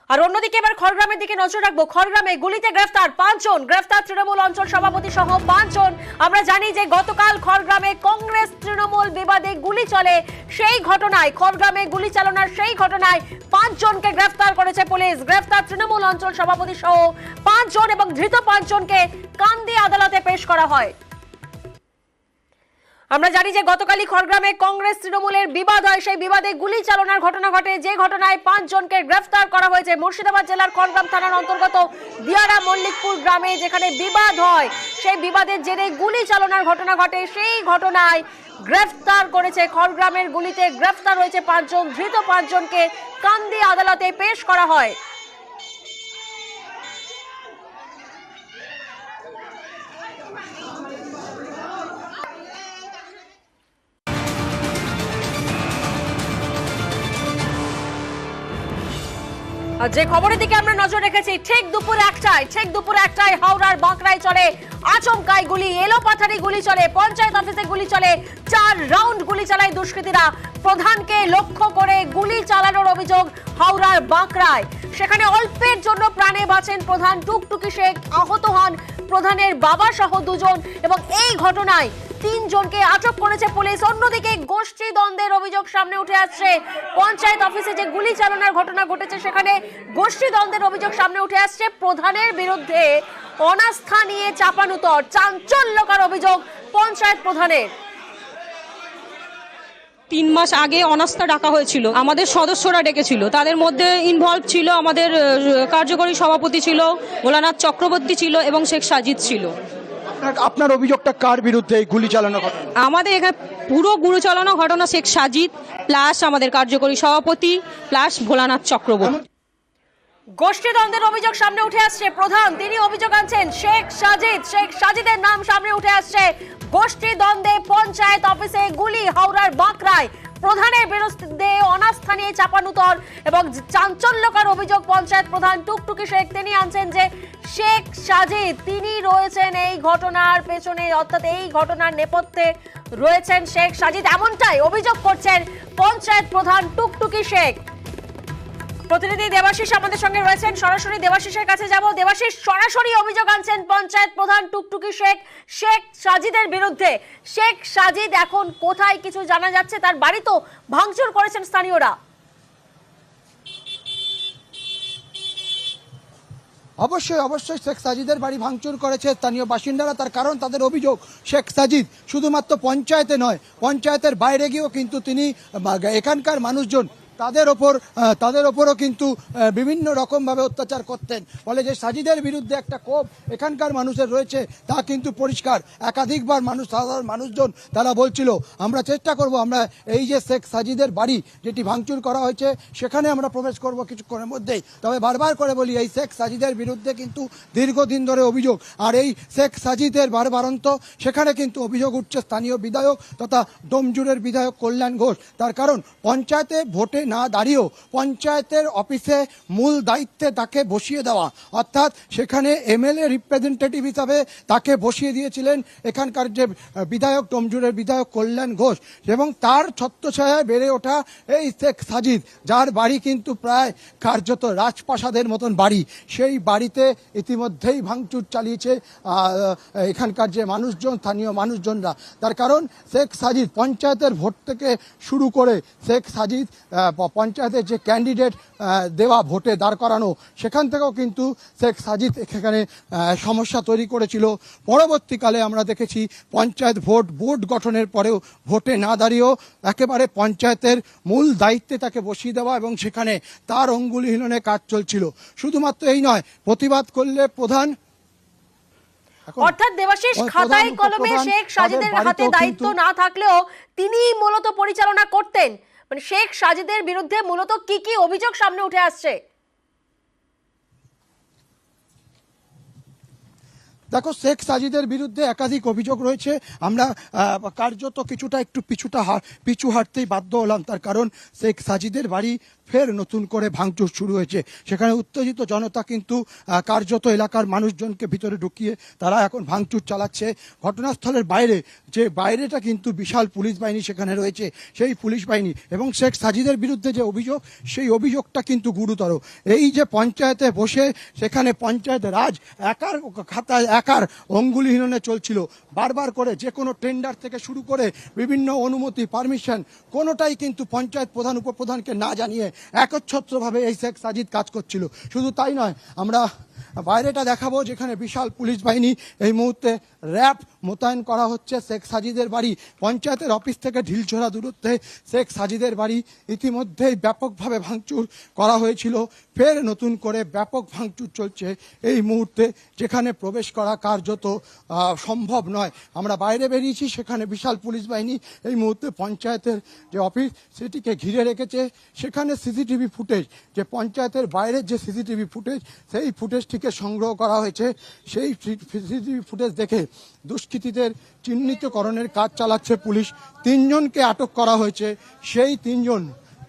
আর অন্যদিকে এবার খড়গ্রামের দিকে নজর রাখবো। খড়গ্রামে গুলিতে গ্রেফতার 5 জন, গ্রেফতার তৃণমূল অঞ্চল সভাপতি সহ 5 জন। আমরা জানি যে গতকাল খড়গ্রামে কংগ্রেস তৃণমূল বিবাদে গুলি চলে, সেই ঘটনায় খড়গ্রামে গুলি চালানোর সেই ঘটনায় 5 জনকে গ্রেফতার করেছে পুলিশ। গ্রেফতার তৃণমূল অঞ্চল সভাপতি সহ 5 জন এবং ধৃত 5 জনকে কান্দি আদালতে পেশ করা হয়। আমরা জানি যে গতকালই খড়গ্রামে কংগ্রেস তৃণমূলের বিবাদ হয়, সেই বিবাদে গুলি চালানোর ঘটনা ঘটে, যে ঘটনায় 5 জনকে গ্রেফতার করা হয়েছে। মুর্শিদাবাদ জেলার খড়গ্রাম থানার অন্তর্গত দিয়ারা মল্লিকপুর গ্রামে যেখানে বিবাদ হয়, সেই বিবাদের জেরে গুলি চালানোর ঘটনা ঘটে, সেই ঘটনায় গ্রেফতার করেছে খড়গ্রামের গুলিতে গ্রেফতার হয়েছে 5 জন, ধৃত 5 জনকে কান্দি আদালতে পেশ করা হয়। যে খবরের দিকে আমরা নজর রেখেছি, ঠিক দুপুর একটায় হাওড়ার বাঁকড়ায় চলে আচমকাই গুলি, এলোপাথারি গুলি চলে, পঞ্চায়েত অফিসে গুলি চলে, 4 রাউন্ড গুলি চালায় দুষ্কৃতীরা। প্রধানকে লক্ষ্য করে গুলি চালানোর অভিযোগ হাওড়ার বাঁকড়ায়। সেখানে অল্পের জন্য প্রাণে বাঁচেন প্রধান টুকটুকি শেখ, আহত হন প্রধানের বাবা সহ 2 জন এবং এই ঘটনায় 3 জনকে আটক করেছে পুলিশ। অন্যদিকে গোষ্ঠী দ্বন্দ্বের অভিযোগ সামনে উঠে আসছে। পঞ্চায়েত অফিসে যে গুলি চালানোর ঘটনা ঘটেছে সেখানে গোষ্ঠী দ্বন্দ্বের অভিযোগ সামনে উঠে আসছে। প্রধানের বিরুদ্ধে অনাস্থা নিয়ে চাপানুতর, চাঞ্চল্যকর অভিযোগ পঞ্চায়েত প্রধানের। 3 মাস আগে অনাস্থা ডাকা হয়েছিল, আমাদের সদস্যরা ডেকেছিল, তাদের মধ্যে ইনভলভ ছিল আমাদের কার্যকরী সভাপতি ছিল ভোলানাথ চক্রবর্তী ছিল এবং শেখ সাজিদ ছিল। আপনার অভিযোগটা কার বিরুদ্ধে এই গুলি চালানো ঘটনা? আমাদের এখানে পুরো গুলি চালানো ঘটনা শেখ সাজিদ প্লাস আমাদের কার্যকরী সভাপতি প্লাস ভোলানাথ চক্রবর্তী। গোষ্ঠী দ্বন্দ্বের অভিযোগ সামনে উঠে আসছে। প্রধান তিনি অভিযোগ আনছেন শেখ সাজিদের নাম সামনে উঠে আসছে। গোষ্ঠী দ্বন্দ্বে পঞ্চায়েত অফিসে গুলি হাওড়ার বাঁকড়ায়। প্রধানের বিরুদ্ধে অনাস্থা নিয়ে চাপানুতর এবং চাঞ্চল্যকর অভিযোগ পঞ্চায়েত প্রধান টুকটুকি শেখ। তিনি আনছেন যে শেখ সাজিদ তিনি রয়েছেন এই ঘটনার পেছনে, অর্থাৎ এই ঘটনার নেপথ্যে রয়েছেন শেখ সাজিদ, এমনটাই অভিযোগ করছেন পঞ্চায়েত প্রধান টুকটুকি শেখ। প্রতিনিধি দেবাশিস আমাদের সঙ্গে রয়েছেন, সরাসরি দেবাশিসের কাছে যাব। দেবাশিস, সরাসরি অভিযোগ আনছেন পঞ্চায়েত প্রধান টুকটুকি শেখ সাজিদের বিরুদ্ধে। শেখ সাজিদ এখন কোথায় কিছু জানা যাচ্ছে? তার বাড়ি তো ভাঙচুর করেছেন স্থানীয়রা। অবশ্যই শেখ সাজিদের বাড়ি ভাঙচুর করেছে স্থানীয় বাসিন্দারা। তার কারণ তাদের অভিযোগ শেখ সাজিদ শুধুমাত্র পঞ্চায়েতে নয়, পঞ্চায়েতের বাইরে গিয়েও কিন্তু তিনি এখানকার মানুষজন তাদের ওপরও কিন্তু বিভিন্ন রকমভাবে অত্যাচার করতেন। ফলে যে সাজিদের বিরুদ্ধে একটা ক্ষোভ এখানকার মানুষের রয়েছে তা কিন্তু পরিষ্কার। একাধিকবার সাধারণ মানুষজন তারা বলছিল আমরা চেষ্টা করব, আমরা এই যে শেখ সাজিদের বাড়ি যেটি ভাঙচুর করা হয়েছে সেখানে আমরা প্রবেশ করব কিছুক্ষণের মধ্যেই। তবে বারবার করে বলি এই শেখ সাজিদের বিরুদ্ধে কিন্তু দীর্ঘদিন ধরে অভিযোগ, আর এই শেখ সাজিদের বারবারন্ত সেখানে কিন্তু অভিযোগ উঠছে স্থানীয় বিধায়ক তথা ডোমজুড়ের বিধায়ক কল্যাণ ঘোষ। তার কারণ পঞ্চায়েতে ভোটে না দাঁড়িয়েও পঞ্চায়েতের অফিসে মূল দায়িত্বে তাকে বসিয়ে দেওয়া, অর্থাৎ সেখানে এমএলএ রিপ্রেজেন্টেটিভ হিসাবে তাকে বসিয়ে দিয়েছিলেন এখানকার যে বিধায়ক ডোমজুড়ের বিধায়ক কল্যাণ ঘোষ, এবং তার ছত্রছায়ায় বেড়ে ওঠা এই শেখ সাজিদ, যার বাড়ি কিন্তু প্রায় কার্যত রাজপ্রাসাদের মতন বাড়ি, সেই বাড়িতে ইতিমধ্যেই ভাঙচুর চালিয়েছে এখানকার যে মানুষজন, স্থানীয় মানুষজনরা। তার কারণ শেখ সাজিদ পঞ্চায়েতের ভোট থেকে শুরু করে শেখ সাজিদ পঞ্চায়েতের যে ক্যান্ডিডেট দেওয়া ভোটে দাঁড় করানো, সেখান থেকেও কিন্তু শেখ সাজিদ এখানে সমস্যা তৈরি করেছিল। পরবর্তীকালে আমরা দেখেছি পঞ্চায়েত বোর্ড গঠনের পরেও ভোটে না দাঁড়িয়েও একেবারে পঞ্চায়েতের মূল দায়িত্বে তাকে বসিয়ে দেওয়া এবং সেখানে তার অঙ্গুলি হিলনে কাজ চলছিল। শুধুমাত্র এই নয়, প্রতিবাদ করলে প্রধান, অর্থাৎ দেবাশিস খাতায় কলমে শেখ সাজিদের হাতে দায়িত্ব না থাকলেও তিনি মূলত পরিচালনা করতেন। মানে শেখ সাজিদের বিরুদ্ধে মূলত কি কি অভিযোগ সামনে উঠে আসছে? দেখো, শেখ সাজিদের বিরুদ্ধে একাধিক অভিযোগ রয়েছে। আমরা কার্যত একটু পিছু হাঁটতেই বাধ্য হলাম। তার কারণ শেখ সাজিদের বাড়ি ফের নতুন করে ভাঙচুর শুরু হয়েছে। সেখানে উত্তেজিত জনতা কিন্তু কার্যত এলাকার মানুষজনকে ভিতরে ঢুকিয়ে তারা এখন ভাঙচুর চালাচ্ছে। ঘটনাস্থলের বাইরেটা কিন্তু বিশাল পুলিশ বাহিনী সেখানে রয়েছে। সেই পুলিশ বাহিনী এবং শেখ সাজিদের বিরুদ্ধে যে অভিযোগ, সেই অভিযোগটা কিন্তু গুরুতর। এই যে পঞ্চায়েতে বসে সেখানে পঞ্চায়েত রাজ একার খাতায় একার অঙ্গুলিহীননে চলছিল, বারবার করে যে কোনো টেন্ডার থেকে শুরু করে বিভিন্ন অনুমতি পারমিশন কোনোটাই কিন্তু পঞ্চায়েত প্রধান উপপ্রধানকে না জানিয়ে একচ্ছত্রভাবে এই শেখ সাজিদ কাজ করছিল। শুধু তাই নয়, আমরা বাইরেটা দেখাবো যেখানে বিশাল পুলিশ বাহিনী এই মুহূর্তে র্যাব মোতায়েন করা হচ্ছে। শেখ সাজিদের বাড়ি পঞ্চায়েতের অফিস থেকে ঢিলছোড়া দূরত্বে শেখ সাজিদের বাড়ি ইতিমধ্যেই ব্যাপকভাবে ভাঙচুর করা হয়েছিল। ফের নতুন করে ব্যাপক ভাঙচুর চলছে এই মুহূর্তে, যেখানে প্রবেশ করা কার্যত সম্ভব নয়। আমরা বাইরে বেরিয়েছি, সেখানে বিশাল পুলিশ বাহিনী এই মুহূর্তে পঞ্চায়েতের যে অফিস সেটিকে ঘিরে রেখেছে। সেখানে সিসিটিভি ফুটেজ, যে পঞ্চায়েতের বাইরের যে সিসিটিভি ফুটেজ, সেই ফুটেজটিকে সংগ্রহ করা হয়েছে। সেই সিসিটিভি ফুটেজ দেখে দুষ্কৃতীদের চিহ্নিতকরণের কাজ চালাচ্ছে পুলিশ। 3 জনকে আটক করা হয়েছে। সেই 3 জন,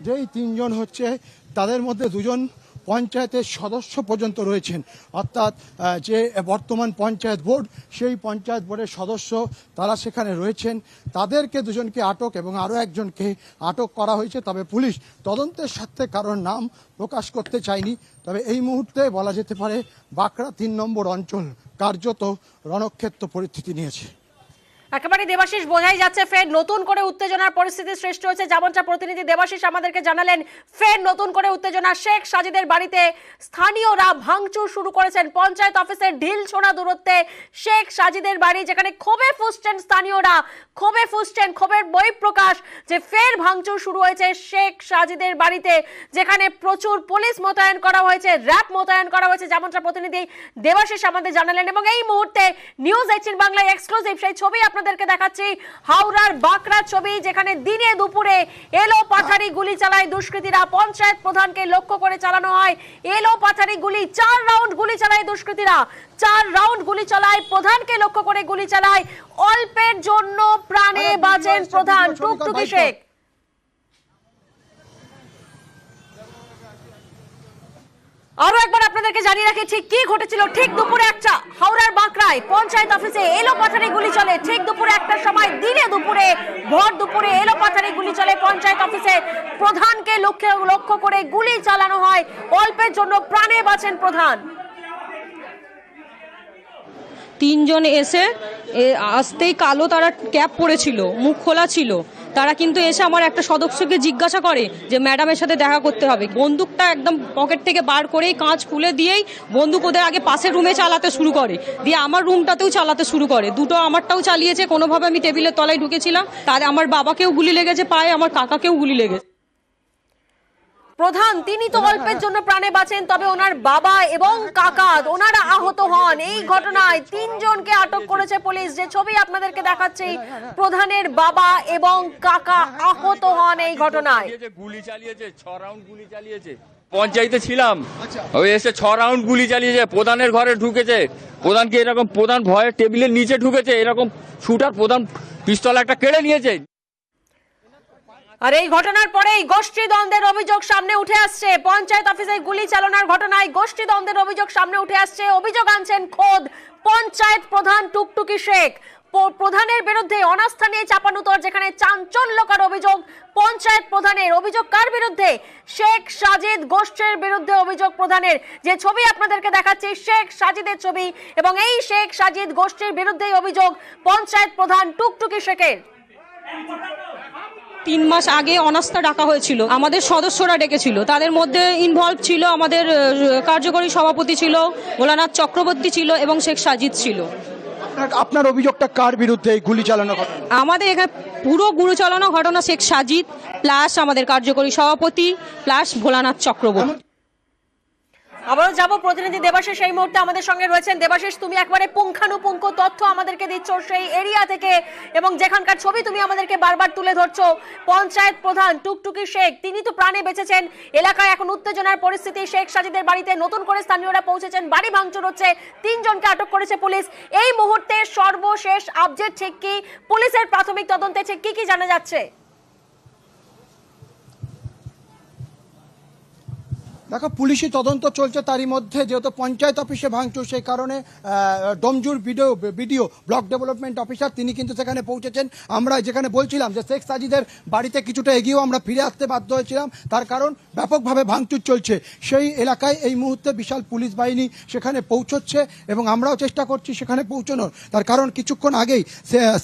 যেই 3 জন হচ্ছে, তাদের মধ্যে 2 জন পঞ্চায়েতের সদস্য পর্যন্ত রয়েছেন, অর্থাৎ যে বর্তমান পঞ্চায়েত বোর্ড, সেই পঞ্চায়েত বোর্ডের সদস্য তারা সেখানে রয়েছেন। তাদেরকে 2 জনকে আটক এবং আরও একজনকে আটক করা হয়েছে। তবে পুলিশ তদন্তের স্বার্থে কারোর নাম প্রকাশ করতে চায়নি। তবে এই মুহূর্তে বলা যেতে পারে বাঁকড়া 3 নম্বর অঞ্চল কার্যত রণক্ষেত্র পরিস্থিতি নিয়েছে। একেবারে দেবাশিস, বোঝাই যাচ্ছে ফের নতুন করে উত্তেজনার পরিস্থিতি সৃষ্টি হয়েছে। যেমনটা প্রতিনিধি দেবাশিস আমাদেরকে জানালেন, ফের নতুন করে উত্তেজনা। শেখ সাজিদের বাড়িতে স্থানীয়রা ভাঙচুর শুরু করেছেন। পঞ্চায়েত অফিসের ঢিল ছোড়া দূরত্বে শেখ সাজিদের বাড়ি, যেখানে ক্ষোভে ফুঁসছেন স্থানীয়রা, ক্ষোভের বহিঃপ্রকাশ যে ফের ভাঙচুর শুরু হয়েছে শেখ সাজিদের বাড়িতে, যেখানে প্রচুর পুলিশ মোতায়েন করা হয়েছে, র্যাব মোতায়েন করা হয়েছে, যেমনটা প্রতিনিধি দেবাশিস আমাদের জানালেন। এবং এই মুহূর্তে নিউজ 18 বাংলায় এক্সক্লুসিভ সেই ছবি আপনাদেরকে দেখাচ্ছি, হাওড়ার বাঁকড়ার ছবি, যেখানে দিনে দুপুরে এলো পাথারি গুলি চালায় দুষ্কৃতীরা। পঞ্চায়েত প্রধানকে লক্ষ্য করে চালানো হয় এলো পাথারি গুলি। 4 রাউন্ড গুলি চালায় দুষ্কৃতীরা, 4 রাউন্ড গুলি চালায়, প্রধানকে লক্ষ্য করে গুলি চালায়। অল্পের জন্য প্রাণে বাঁচেন প্রধান টুকটুকি শেখ। আরো একবার আপনাদেরকে জানিয়ে রাখি ঠিক কি ঘটেছিল। ঠিক দুপুরে একটা হাওড়ার বাঁকড়ায় পঞ্চায়েত অফিসে এলো পাথারি গুলি চলে। ঠিক দুপুরে একটার সময়, দিনে দুপুরে, ভর দুপুরে এলো পাথারি গুলি চলে পঞ্চায়েত অফিসে। প্রধানকে লক্ষ্য করে গুলি চালানো হয়। অল্পের জন্য প্রাণে বাঁচেন প্রধান। 3 জন এসে আসতেই কালো তারা ক্যাপ পরেছিল, মুখ খোলা ছিল। তারা কিন্তু এসে আমার একটা সদস্যকে জিজ্ঞাসা করে যে ম্যাডামের সাথে দেখা করতে হবে। বন্দুকটা একদম পকেট থেকে বার করেই কাঁচ খুলে দিয়েই বন্দুক ওদের আগে পাশের রুমে চালাতে শুরু করে, দিয়ে আমার রুমটাতেও চালাতে শুরু করে। দুটো আমারটাও চালিয়েছে। কোনোভাবে আমি টেবিলের তলায় ঢুকেছিলাম, তার আমার বাবাকেও গুলি লেগেছে পায়ে, আমার কাকাকেও গুলি লেগেছে। প্রধান তিনি তো অল্পের জন্য প্রাণে বাঁচেন, তবে ওনার বাবা এবং কাকা ওনারা আহত হন। এই ঘটনায় 3 জনকে আটক করেছে পুলিশ। যে ছবি আপনাদেরকে দেখাচ্ছি, প্রধানের বাবা এবং কাকা আহত হন এই ঘটনায়। গুলি চালিয়েছে, 6 রাউন্ড গুলি চালিয়েছে। পঞ্চায়েতে ছিলাম, ওই এসে 6 রাউন্ড গুলি চালিয়েছে। প্রধানের ঘরে ঢুকেছে, প্রধানকে এরকম, প্রধান ভয়ে টেবিলের নিচে ঢুকেছে, এরকম শুটার প্রধান পিস্তল একটা কেড়ে নিয়েছে। আর এই ঘটনার পরেই গোষ্ঠী দ্বন্দ্বের অভিযোগ সামনে উঠে আসছে। পঞ্চায়েত অফিসে গুলি চালানোর ঘটনায় গোষ্ঠী দ্বন্দ্বের অভিযোগ সামনে উঠে আসছে। অভিযোগ আনছেন খোদ পঞ্চায়েত প্রধান টুকটুকি শেখ। প্রধানের বিরুদ্ধে অনাস্থা নিয়ে চাপানুতর, যেখানে চাঞ্চল্যকর অভিযোগ পঞ্চায়েত প্রধানের। অভিযোগ কার বিরুদ্ধে? শেখ সাজিদ গোষ্ঠীর বিরুদ্ধে অভিযোগ প্রধানের। যে ছবি আপনাদেরকে দেখাচ্ছি শেখ সাজিদের ছবি, এবং এই শেখ সাজিদ গোষ্ঠীর বিরুদ্ধেই অভিযোগ পঞ্চায়েত প্রধান টুকটুকি শেখের। 3 মাস আগে অনাস্থা ডাকা হয়েছিল, আমাদের সদস্যরা ডেকেছিল। তাদের মধ্যে ইনভলভ ছিল আমাদের কার্যকরী সভাপতি ছিল, ভোলানাথ চক্রবর্তী ছিল এবং শেখ সাজিদ ছিল। আপনার অভিযোগটা কার বিরুদ্ধে এই গুলি চালানো ঘটনা? আমাদের এখানে পুরো গুলি চালানো ঘটনা শেখ সাজিদ প্লাস আমাদের কার্যকরী সভাপতি প্লাস ভোলানাথ চক্রবর্তী। আবারও যাব প্রতিনিধি দেবাশিস এই মুহূর্তে আমাদের সঙ্গে রয়েছেন। দেবাশিস, তুমি একবারে পুঙ্খানুপুঙ্খ তথ্য আমাদেরকে দিচ্ছ সেই এরিয়া থেকে, এবং যেখানকার ছবি তুমি আমাদেরকে বারবার তুলে ধরছো। পঞ্চায়েত প্রধান টুকটুকি শেখ তিনি তো প্রাণে বেঁচেছেন। এলাকায় এখন উত্তেজনার পরিস্থিতি। শেখ সাজিদের বাড়িতে নতুন করে স্থানীয়রা পৌঁছেছেন, বাড়ি ভাঙচুর হচ্ছে, 3 জনকে আটক করেছে পুলিশ। এই মুহূর্তে সর্বশেষ আপডেট ঠিক কি? পুলিশের প্রাথমিক তদন্তে ঠিক কি জানা যাচ্ছে? দেখো পুলিশি তদন্ত চলছে, তারই মধ্যে যেহেতু পঞ্চায়েত অফিসে ভাঙচুর, সেই কারণে Domjur BDO block development officer তিনি কিন্তু সেখানে পৌঁছেছেন। আমরা যেখানে বলছিলাম যে শেখ সাজিদের বাড়িতে কিছুটা এগিয়েও আমরা ফিরে আসতে বাধ্য হয়েছিলাম, তার কারণ ব্যাপকভাবে ভাঙচুর চলছে সেই এলাকায়। এই মুহূর্তে বিশাল পুলিশ বাহিনী সেখানে পৌঁছচ্ছে এবং আমরাও চেষ্টা করছি সেখানে পৌঁছানোর। তার কারণ কিছুক্ষণ আগেই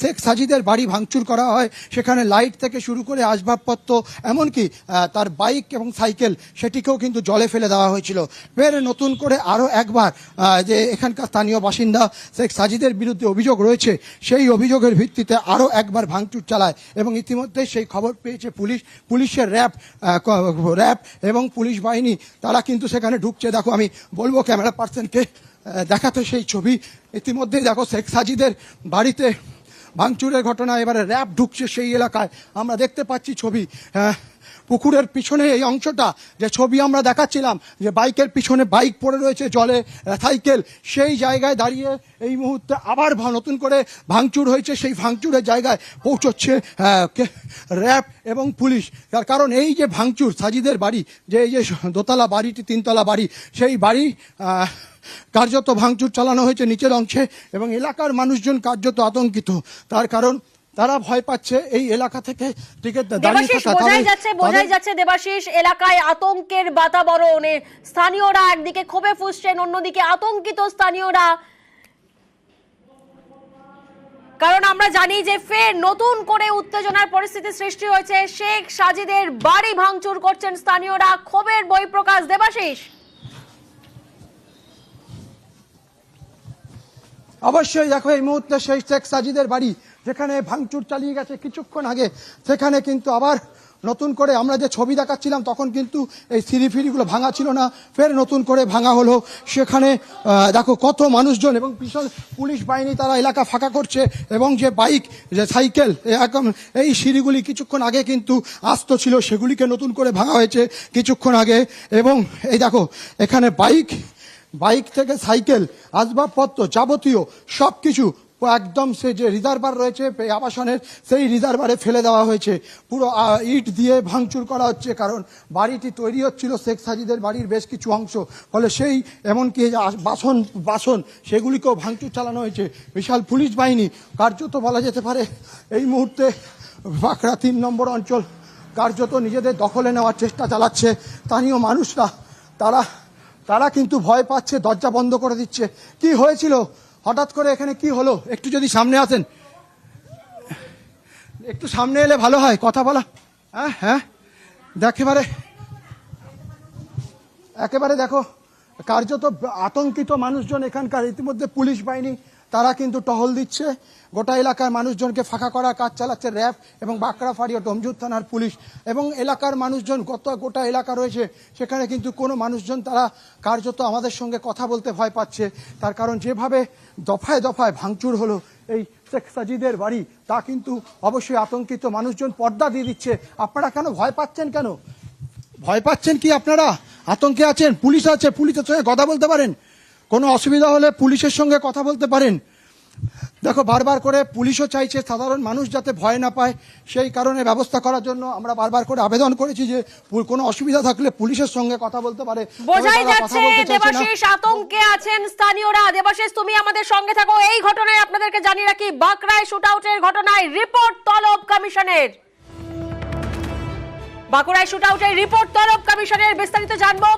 শেখ সাজিদের বাড়ি ভাঙচুর করা হয়, সেখানে লাইট থেকে শুরু করে আসবাবপত্র, এমনকি তার বাইক এবং সাইকেল সেটিকেও কিন্তু জলে ফেলে দেওয়া হয়েছিল। ফের নতুন করে আরও একবার যে এখানকার স্থানীয় বাসিন্দা শেখ সাজিদের বিরুদ্ধে অভিযোগ রয়েছে, সেই অভিযোগের ভিত্তিতে আরও একবার ভাঙচুর চালায় এবং ইতিমধ্যে সেই খবর পেয়েছে পুলিশের র্যাব এবং পুলিশ বাহিনী, তারা কিন্তু সেখানে ঢুকছে। দেখো আমি বলবো ক্যামেরা পার্সনকে দেখাতে সেই ছবি। ইতিমধ্যেই দেখো শেখ সাজিদের বাড়িতে ভাঙচুরের ঘটনা, এবারে র্যাব ঢুকছে সেই এলাকায়। আমরা দেখতে পাচ্ছি ছবি, পুকুরের পিছনে এই অংশটা যে ছবি আমরা দেখাচ্ছিলাম, যে বাইকের পিছনে বাইক পড়ে রয়েছে জলে, সাইকেল, সেই জায়গায় দাঁড়িয়ে এই মুহূর্তে আবার নতুন করে ভাঙচুর হয়েছে। সেই ভাঙচুরের জায়গায় পৌঁছচ্ছে র্যাব এবং পুলিশ। তার কারণ এই যে ভাঙচুর সাজিদের বাড়ি, যে এই যে দোতলা বাড়িটি, তিনতলা বাড়ি, সেই বাড়ি কার্যত ভাঙচুর চালানো হয়েছে নিচের অংশে এবং এলাকার মানুষজন কার্যত আতঙ্কিত। তার কারণ তারা ভয় পাচ্ছে এই এলাকা থেকে বোঝাই যাচ্ছে দেবাশিস, এলাকায় আতঙ্কের বাতাবরণে স্থানীয়রা একদিকে ক্ষোভে ফুঁসছেন, অন্যদিকে আতঙ্কিত স্থানীয়রা। কারণ আমরা জানি যে ফের নতুন করে উত্তেজনার পরিস্থিতি সৃষ্টি হয়েছে, শেখ সাজিদের বাড়ি ভাঙচুর করছেন স্থানীয়রা, ক্ষোভের বহিঃপ্রকাশ। দেবাশিস, অবশ্যই দেখো এই মুহূর্তে সেই শেখ সাজিদের বাড়ি যেখানে ভাঙচুর চালিয়ে গেছে কিছুক্ষণ আগে, সেখানে কিন্তু আবার নতুন করে আমরা যে ছবি দেখাচ্ছিলাম তখন কিন্তু এই সিঁড়িফিড়িগুলো ভাঙা ছিল না, ফের নতুন করে ভাঙা হলো। সেখানে দেখো কত মানুষজন এবং ভীষণ পুলিশ বাহিনী, তারা এলাকা ফাঁকা করছে এবং যে বাইক, যে সাইকেল, এই সিঁড়িগুলি কিছুক্ষণ আগে কিন্তু আস্ত ছিল, সেগুলিকে নতুন করে ভাঙা হয়েছে কিছুক্ষণ আগে। এবং এই দেখো এখানে বাইক থেকে সাইকেল, আসবাবপত্র, যাবতীয় সব কিছু একদম সে যে রিজার্ভার রয়েছে আবাসনের, সেই রিজার্ভারে ফেলে দেওয়া হয়েছে। পুরো ইট দিয়ে ভাঙচুর করা হচ্ছে, কারণ বাড়িটি তৈরি হচ্ছিল শেখ সাজিদের বাড়ির বেশ কিছু অংশ, ফলে সেই এমনকি বাসন সেগুলিকেও ভাঙচুর চালানো হয়েছে। বিশাল পুলিশ বাহিনী কার্যত বলা যেতে পারে এই মুহূর্তে বাঁকড়া 3 নম্বর অঞ্চল কার্যত নিজেদের দখলে নেওয়ার চেষ্টা চালাচ্ছে। স্থানীয় মানুষরা তারা কিন্তু ভয় পাচ্ছে, দরজা বন্ধ করে দিচ্ছে। কি হয়েছিল হঠাৎ করে, এখানে কি হলো? একটু যদি সামনে আসেন, একটু সামনে এলে ভালো হয়, কথা বলা। হ্যাঁ একেবারে দেখো কার্যত আতঙ্কিত মানুষজন এখানকার। ইতিমধ্যে পুলিশ বাহিনী তারা কিন্তু টহল দিচ্ছে, গোটা এলাকার মানুষজনকে ফাঁকা করার কাজ চালাচ্ছে র্যাব এবং বাঁকড়াফাড়ি ও ডোমজুর থানার পুলিশ। এবং এলাকার মানুষজন, গোটা এলাকা রয়েছে সেখানে কিন্তু কোনো মানুষজন তারা কার্যত আমাদের সঙ্গে কথা বলতে ভয় পাচ্ছে। তার কারণ যেভাবে দফায় দফায় ভাঙচুর হলো এই শেখ সাজিদের বাড়ি, তা কিন্তু অবশ্যই আতঙ্কিত মানুষজন পর্দা দিয়ে দিচ্ছে। আপনারা কেন ভয় পাচ্ছেন? কেন ভয় পাচ্ছেন? কি আপনারা আতঙ্কে আছেন? পুলিশ আছে, পুলিশের সঙ্গে কথা বলতে পারেন, কোনো অসুবিধা হলে পুলিশের সঙ্গে কথা বলতে পারেন। দেখো বারবার করে পুলিশও চাইছে সাধারণ মানুষ যাতে ভয় না পায়, সেই কারণে ব্যবস্থা করার জন্য আমরা বারবার করে আবেদন করেছি যে কোনো অসুবিধা থাকলে পুলিশের সঙ্গে কথা বলতে পারে। বোঝাই যাচ্ছে দেবাশিস আতঙ্কে আছেন স্থানীয়রা। দেবাশিস, তুমি আমাদের সঙ্গে থাকো। এই ঘটনায় আপনাদেরকে জানিয়ে রাখি, বাঁকড়ায় শুটআউটের ঘটনায় রিপোর্ট তলব কমিশনের। বাঁকুড়ায় শুটআউটের রিপোর্ট তলব কমিশনের। বিস্তারিত জানবো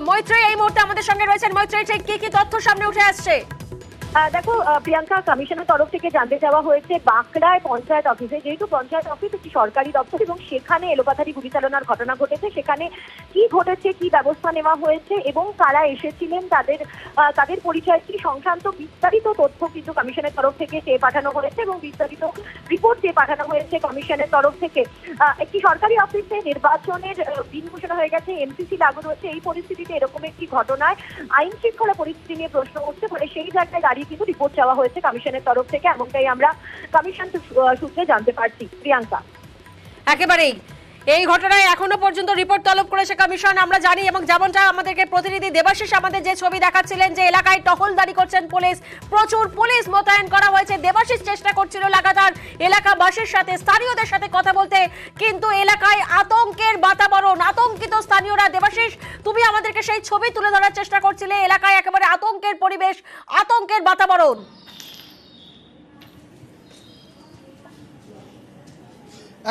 মৈত্রী এই মুহূর্তে আমাদের সঙ্গে রয়েছেন। মৈত্রী, ঠিক কি তথ্য সামনে উঠে আসছে? দেখো প্রিয়াঙ্কা, কমিশনের তরফ থেকে জানতে চাওয়া হয়েছে বাঁকড়ায় পঞ্চায়েত অফিসে, যেহেতু পঞ্চায়েত অফিস একটি সরকারি দপ্তর এবং সেখানে এলোপাথারি গুলি চালানোর ঘটনা ঘটেছে, সেখানে কি ঘটেছে, কি ব্যবস্থা নেওয়া হয়েছে এবং কারা এসেছিলেন, তাদের পরিচয় কি সংক্রান্ত বিস্তারিত তথ্য কিন্তু কমিশনের তরফ থেকে চেয়ে পাঠানো হয়েছে এবং বিস্তারিত রিপোর্ট চেয়ে পাঠানো হয়েছে কমিশনের তরফ থেকে। একটি সরকারি অফিসে নির্বাচনের দিন ঘোষণা হয়ে গেছে, এমসিসি লাগু রয়েছে, এই পরিস্থিতিতে এরকম একটি ঘটনায় আইন শৃঙ্খলা পরিস্থিতি নিয়ে প্রশ্ন উঠছে, ফলে সেই জায়গায় দাঁড়িয়ে কিন্তু রিপোর্ট চাওয়া হয়েছে কমিশনের তরফ থেকে, এমনটাই আমরা কমিশন সূত্রে জানতে পারছি। প্রিয়াঙ্কা, একেবারেই এই ঘটনায় এখনো পর্যন্ত রিপোর্ট তলব করেছে কমিশন, আমরা জানি, এবং যেমনটা আমাদেরকে প্রতিনিধি দেবাশিস আমাদের যে ছবি দেখাচ্ছিলেন যে এলাকায় টহলদারি করছেন পুলিশ, প্রচুর পুলিশ মোতায়েন করা হয়েছে। দেবাশিস চেষ্টা করছিল লাগাতার এলাকাবাসীর সাথে, স্থানীয়দের সাথে কথা বলতে, কিন্তু এলাকায় আতঙ্কের বাতাবরণ, আতঙ্কিত স্থানীয়রা। দেবাশিস, তুমি আমাদেরকে সেই ছবি তুলে ধরার চেষ্টা করছিলে, এলাকায় একেবারে আতঙ্কের পরিবেশ, আতঙ্কের বাতাবরণ।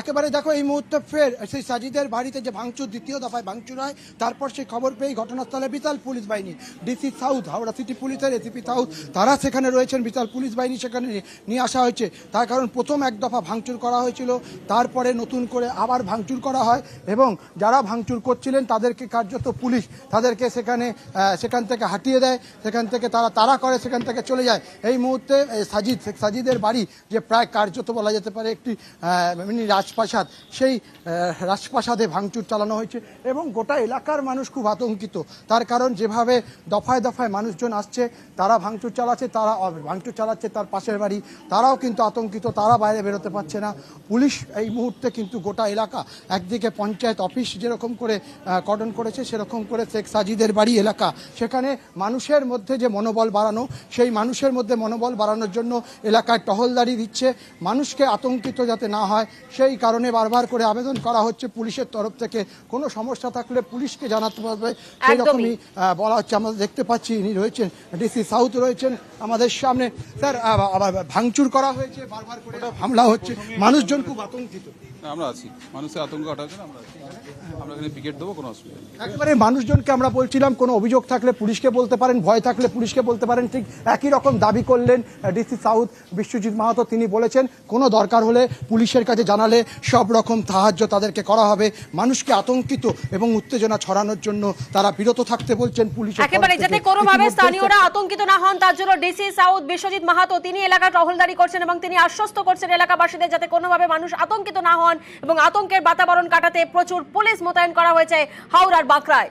একেবারে দেখো এই মুহূর্তে ফের সেই সাজিদের বাড়িতে যে ভাঙচুর, দ্বিতীয় দফায় ভাঙচুর হয়, তারপর সেই খবর পেয়ে ঘটনাস্থলে বিশাল পুলিশ বাহিনী, ডিসি সাউথ, হাওড়া সিটি পুলিশের এসিপি সাউথ, তারা সেখানে রয়েছেন, বিশাল পুলিশ বাহিনী সেখানে নিয়ে আসা হয়েছে। তার কারণ প্রথম এক দফা ভাঙচুর করা হয়েছিল, তারপরে নতুন করে আবার ভাঙচুর করা হয়, এবং যারা ভাঙচুর করছিলেন তাদেরকে কার্যত পুলিশ তাদেরকে সেখান থেকে হাঁটিয়ে দেয়, সেখান থেকে তারা করে, সেখান থেকে চলে যায়। এই মুহূর্তে শেখ সাজিদের বাড়ি, যে প্রায় কার্যত বলা যেতে পারে একটি মিনি রাজপ্রাসাদ, সেই রাজপ্রাসাদে ভাঙচুর চালানো হয়েছে, এবং গোটা এলাকার মানুষ খুব আতঙ্কিত। তার কারণ যেভাবে দফায় দফায় মানুষজন আসছে, তারা ভাঙচুর চালাচ্ছে তার পাশের বাড়ি, তারাও কিন্তু আতঙ্কিত, তারা বাইরে বেরোতে পারছে না। পুলিশ এই মুহূর্তে কিন্তু গোটা এলাকা, একদিকে পঞ্চায়েত অফিস যেরকম করে কর্ডন করেছে, সেরকম করে শেখ সাজিদের বাড়ি এলাকা, সেখানে মানুষের মধ্যে যে মনোবল বাড়ানো, সেই মানুষের মধ্যে মনোবল বাড়ানোর জন্য এলাকায় টহলদারি দিচ্ছে, মানুষকে আতঙ্কিত যাতে না হয় সেই কারণে বারবার করে আবেদন করা হচ্ছে পুলিশের তরফ থেকে। কোনো সমস্যা থাকলে পুলিশকে জানাতে পারবে, সেই রকমই বলা হচ্ছে। আমরা দেখতে পাচ্ছি ইনি রয়েছেন, ডিসি সাউথ রয়েছেন আমাদের সামনে। স্যার, ভাঙচুর করা হয়েছে, বারবার করে হামলা হচ্ছে, মানুষজন খুব আতঙ্কিত। আমরা আছি, মানুষের আতঙ্ক হটার জন্য আমরা আছি, আমরা এখানে পিকেট দেবো, কোনো অসুবিধা নেই। একেবারে মানুষজনকে আমরা বলছিলাম কোনো অভিযোগ থাকলে পুলিশকে বলতে পারেন, ভয় থাকলে পুলিশকে বলতে পারেন, ঠিক একই রকম দাবি করলেন ডিসি সাউথ বিশ্বজিৎ মাহাতো। তিনি বলেছেন কোনো দরকার হলে পুলিশের কাছে জানালে সব রকম সাহায্য তাদেরকে করা হবে। মানুষকে আতঙ্কিত এবং উত্তেজনা ছড়ানোর জন্য তারা বিরত থাকতে বলছেন পুলিশ, একেবারে যাতে কোনোভাবে স্থানীয়রা আতঙ্কিত না হন, তার জন্য ডিসি সাউথ বিশ্বজিৎ মাহাতো তিনি এলাকা টহলদারি করছেন, এবং তিনি আশ্বস্ত করছেন এলাকাবাসীদের যাতে কোনোভাবে মানুষ আতঙ্কিত না হন, এবং আতঙ্কের বাতাবরণ কাটাতে প্রচুর পুলিশ মোতায়েন করা হয়েছে হাওড়ার বাঁকড়ায়।